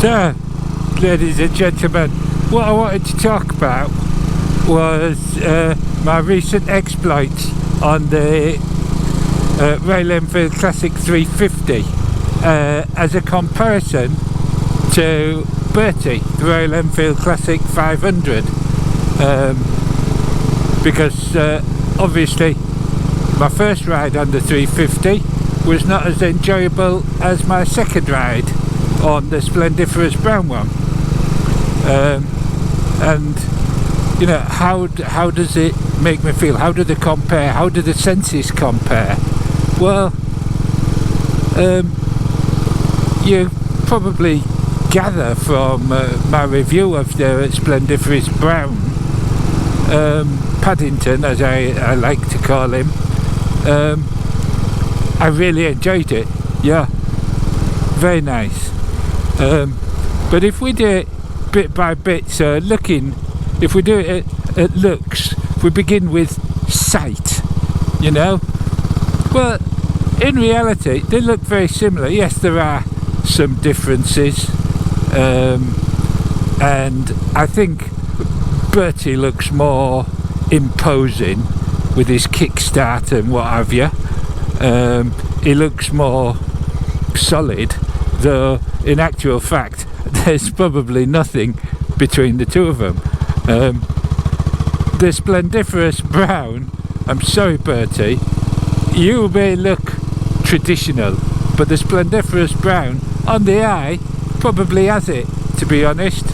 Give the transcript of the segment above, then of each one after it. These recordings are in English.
So, ladies and gentlemen, what I wanted to talk about was my recent exploits on the Royal Enfield Classic 350 as a comparison to Bertie, the Royal Enfield Classic 500, because obviously my first ride on the 350 was not as enjoyable as my second ride on the splendiferous brown one. And you know, how does it make me feel? How do they compare? How do the senses compare? Well, you probably gather from my review of the splendiferous brown, Paddington, as I like to call him. I really enjoyed it. Yeah, very nice. But if we do it bit by bit, so if we do it at looks, if we begin with sight, you know, well, in reality they look very similar. Yes, there are some differences, and I think Bertie looks more imposing with his kickstart and what have you. He looks more solid, though in actual fact there's probably nothing between the two of them. The splendiferous brown, I'm sorry Bertie, you may look traditional, but the splendiferous brown on the eye probably has it, to be honest,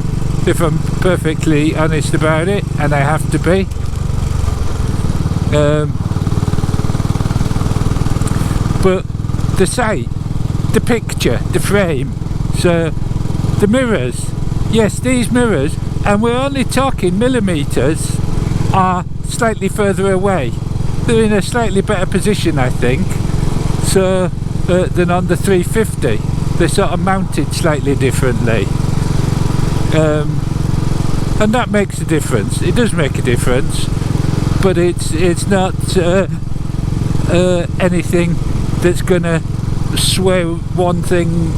if I'm perfectly honest about it, and I have to be. But the sight, the picture, the frame, so the mirrors, yes, these mirrors, and we're only talking millimetres, are slightly further away. They're in a slightly better position, I think, so than on the 350. They're sort of mounted slightly differently, and that makes a difference. It does make a difference, but it's not anything that's gonna sway one thing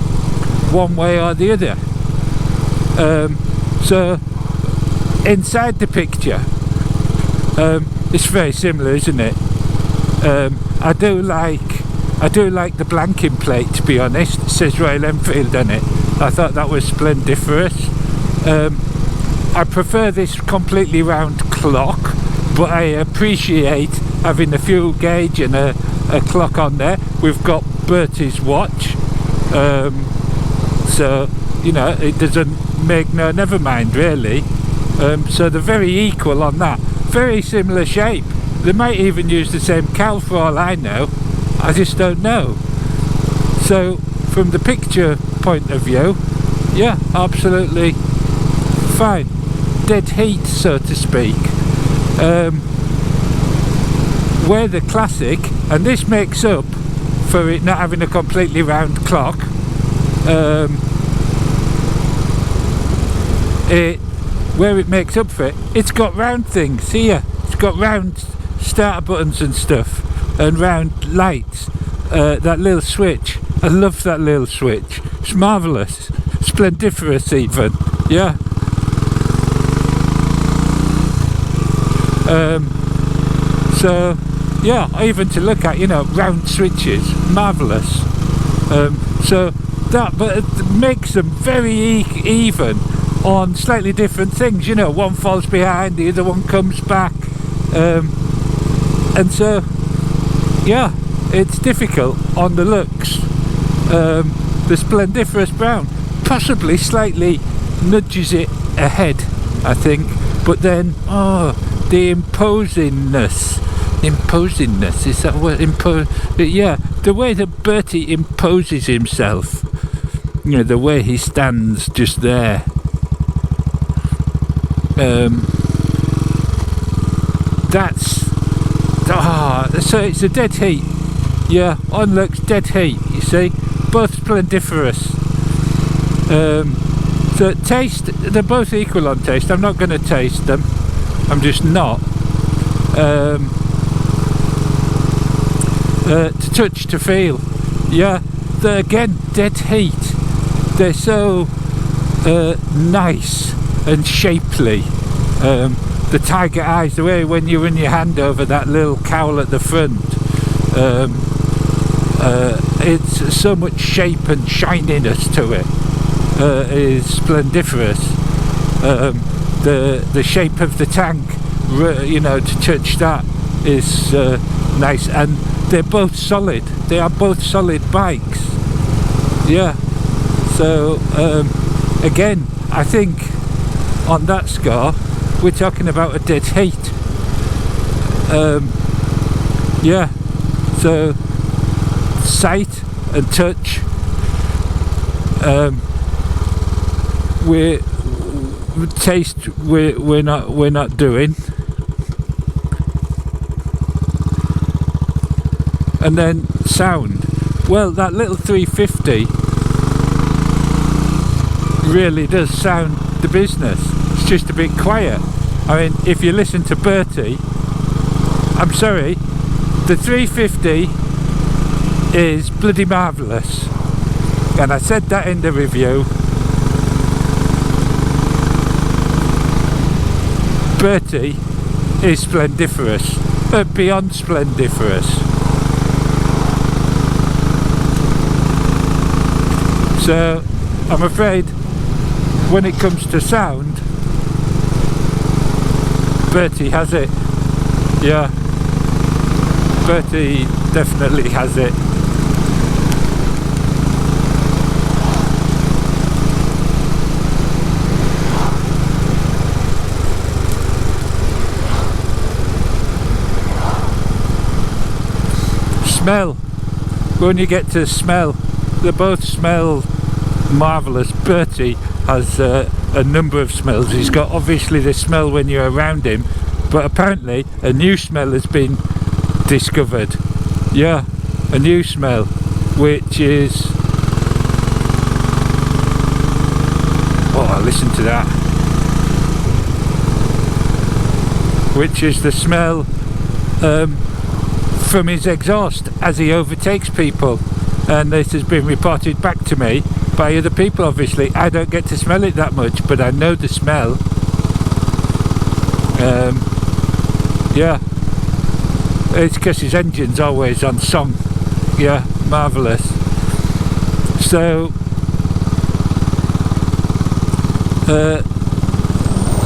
one way or the other. So inside the picture, it's very similar, isn't it? I do like the blanking plate, to be honest. It says Royal Enfield on it. I thought that was splendiferous. I prefer this completely round clock, but I appreciate having a fuel gauge and a clock on there. We've got Bertie's watch, so you know, it doesn't make no never mind really. So they're very equal on that. Very similar shape. They might even use the same cowl for all I know. I just don't know. So from the picture point of view, yeah, absolutely fine. Dead heat, so to speak. Where the Classic, and this makes up for it not having a completely round clock, where it makes up for it, it's got round things here. It's got round starter buttons and stuff, and round lights. That little switch, I love that little switch. It's marvellous, splendiferous even. Yeah. So yeah, even to look at, you know, round switches, marvellous. So that, but it makes them very even on slightly different things, you know, one falls behind, the other one comes back, and so yeah, it's difficult on the looks. The splendiferous brown possibly slightly nudges it ahead, I think, but then the imposingness, is that what yeah, the way that Bertie imposes himself, you know, the way he stands just there. So it's a dead heat. Yeah, on looks dead heat, you see, both splendiferous. So taste, they're both equal on taste. I'm not going to taste them, I'm just not. To touch, to feel, yeah, they're again dead heat. They're so nice and shapely. The tiger eyes, the way when you run your hand over that little cowl at the front, it's so much shape and shininess to it, is splendiferous. The shape of the tank, you know, to touch that is nice, and they're both solid. They are both solid bikes. Yeah. So again, I think on that score we're talking about a dead heat. Yeah. So sight and touch, taste we're not doing, and then sound. Well, that little 350 really does sound the business. It's just a bit quiet. I mean, if you listen to Bertie, I'm sorry, the 350 is bloody marvellous, and I said that in the review. Bertie is splendiferous, beyond splendiferous. So I'm afraid when it comes to sound, Bertie has it. Yeah, Bertie definitely has it. Smell. When you get to smell, they both smell marvellous. Bertie has a number of smells. He's got obviously the smell when you're around him, but apparently a new smell has been discovered. Yeah, a new smell, which is, oh, listen to that, which is the smell from his exhaust as he overtakes people. And this has been reported back to me by other people. Obviously I don't get to smell it that much, but I know the smell. Yeah, it's because his engine's always on song. Yeah, marvellous. So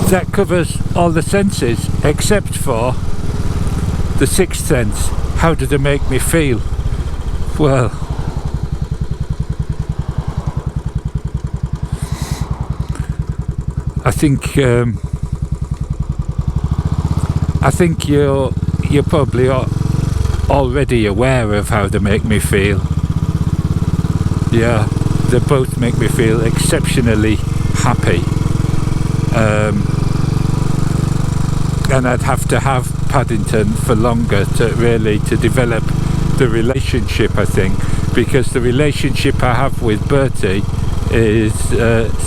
that covers all the senses except for the sixth sense. How do they make me feel? Well, I think you're probably already aware of how they make me feel. Yeah, they both make me feel exceptionally happy. And I'd have to have Paddington for longer to develop the relationship, I think, because the relationship I have with Bertie is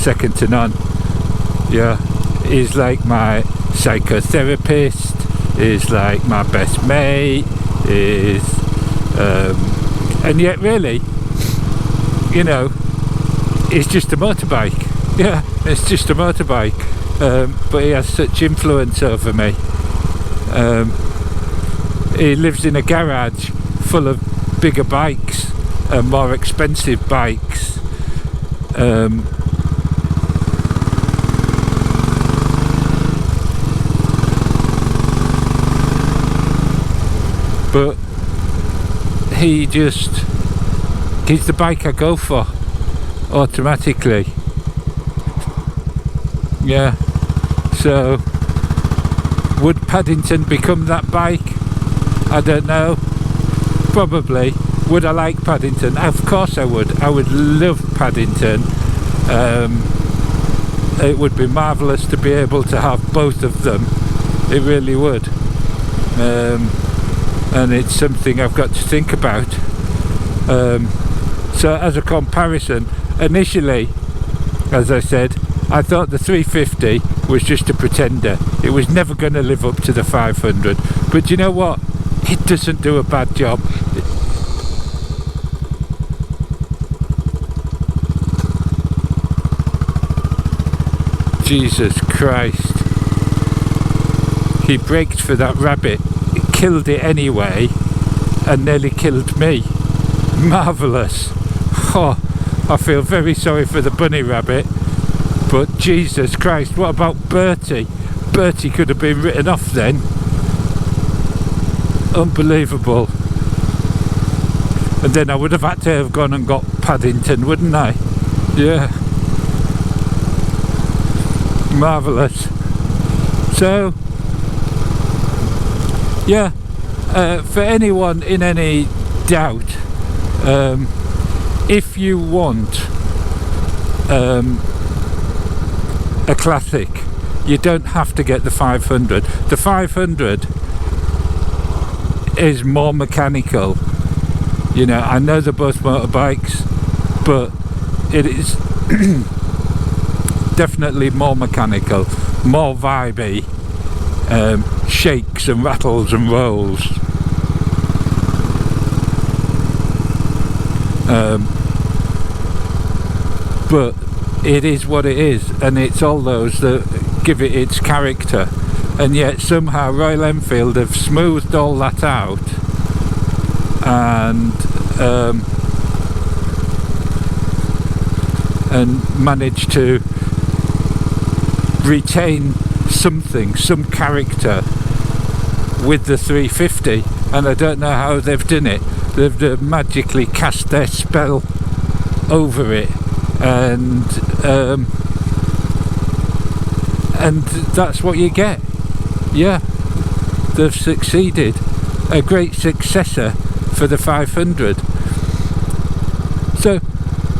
second to none. Yeah, he's like my psychotherapist, is like my best mate, is and yet really, you know, it's just a motorbike. Yeah, it's just a motorbike, but he has such influence over me. He lives in a garage full of bigger bikes and more expensive bikes. But he's the bike I go for automatically. Yeah, so would Paddington become that bike? I don't know, probably. Would I like Paddington? Of course I would. I would love Paddington. It would be marvellous to be able to have both of them. It really would. And it's something I've got to think about. So as a comparison, initially, as I said, I thought the 350 was just a pretender. It was never going to live up to the 500. But you know what? It doesn't do a bad job. Jesus Christ. He braked for that rabbit, killed it anyway, and nearly killed me. Marvellous. Oh, I feel very sorry for the bunny rabbit, but Jesus Christ, what about Bertie? Bertie could have been written off then. Unbelievable. And then I would have had to have gone and got Paddington, wouldn't I? Yeah. Marvellous. So, yeah, for anyone in any doubt, if you want a classic, you don't have to get the 500. The 500 is more mechanical. You know, I know they're both motorbikes, but it is definitely more mechanical, more vibey, shakes and rattles and rolls. But it is what it is, and it's all those that give it its character, and yet somehow Royal Enfield have smoothed all that out and managed to retain something, some character with the 350, and I don't know how they've done it. They've magically cast their spell over it, and that's what you get. Yeah, they've succeeded. A great successor for the 500. So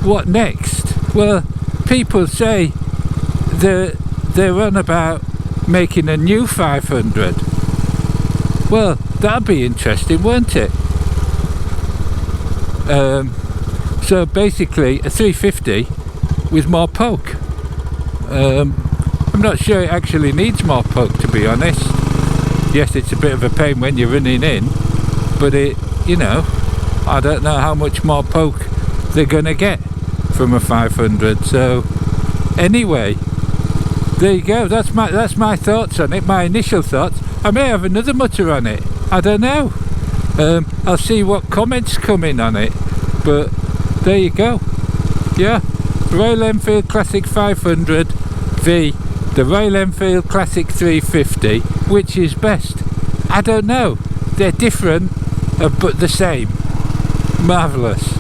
what next? Well, people say they're on about making a new 500. Well, that'd be interesting, won't it? So basically a 350 with more poke. I'm not sure it actually needs more poke, to be honest. Yes, it's a bit of a pain when you're running in, but it, you know, I don't know how much more poke they're gonna get from a 500. So anyway, there you go. That's my thoughts on it, my initial thoughts. I may have another mutter on it, I don't know. I'll see what comments come in on it, but there you go. Yeah, Royal Enfield Classic 500 v the Royal Enfield Classic 350. Which is best? I don't know. They're different, but the same. Marvellous.